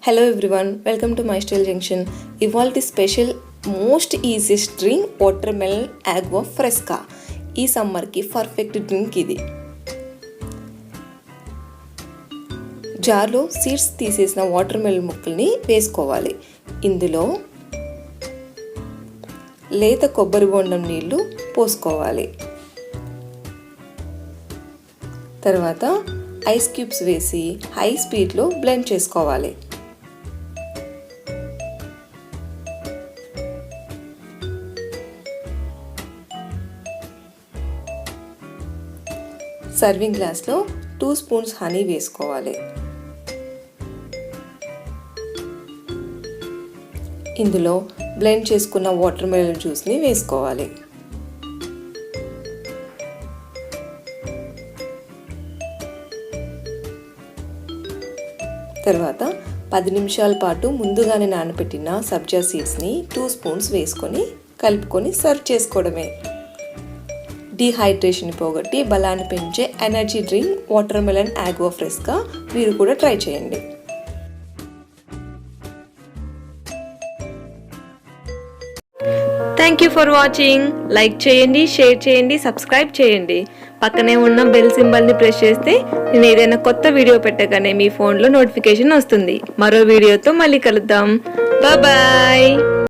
Hello everyone, welcome to my style Junction. Ivalti special most easiest drink watermelon Agua Fresca. ఈ summer కి perfect drink ఇది. జార్లో seeds తీసేసిన watermelon ముక్కల్ని వేసుకోవాలి. ఇందులో లేత కొబ్బరి బొండం నీళ్లు పోసుకోవాలి. తర్వాత ఐస్ క్యూబ్స్ వేసి హై స్పీడ్లో బ్లెండ్ చేసుకోవాలి. సర్వింగ్ గ్లాస్లో 2 స్పూన్స్ హనీ వేసుకోవాలి. ఇందులో బ్లెండ్ చేసుకున్న వాటర్మెలన్ జ్యూస్ని వేసుకోవాలి. తర్వాత 10 నిమిషాల పాటు ముందుగానే నానబెట్టిన సబ్జా సీడ్స్ని 2 స్పూన్స్ వేసుకొని కలుపుకొని సర్వ్ చేసుకోవడమే. డీహైడ్రేషన్ పోగొట్టి బలాన్ని పెంచే ఎనర్జీ డ్రింక్ వాటర్మెలన్ ఆగ్వా ఫ్రెస్కా మీరు కూడా ట్రై చేయండి. Thank you for watching. Like చేయండి, షేర్ చేయండి, సబ్స్క్రైబ్ చేయండి. పక్కనే ఉన్న బెల్ సింబల్ని ప్రెస్ చేస్తే నేను ఏదైనా కొత్త వీడియో పెట్టగానే మీ ఫోన్లో నోటిఫికేషన్ వస్తుంది. మరో వీడియోతో మళ్ళీ కలుద్దాం. బాయ్.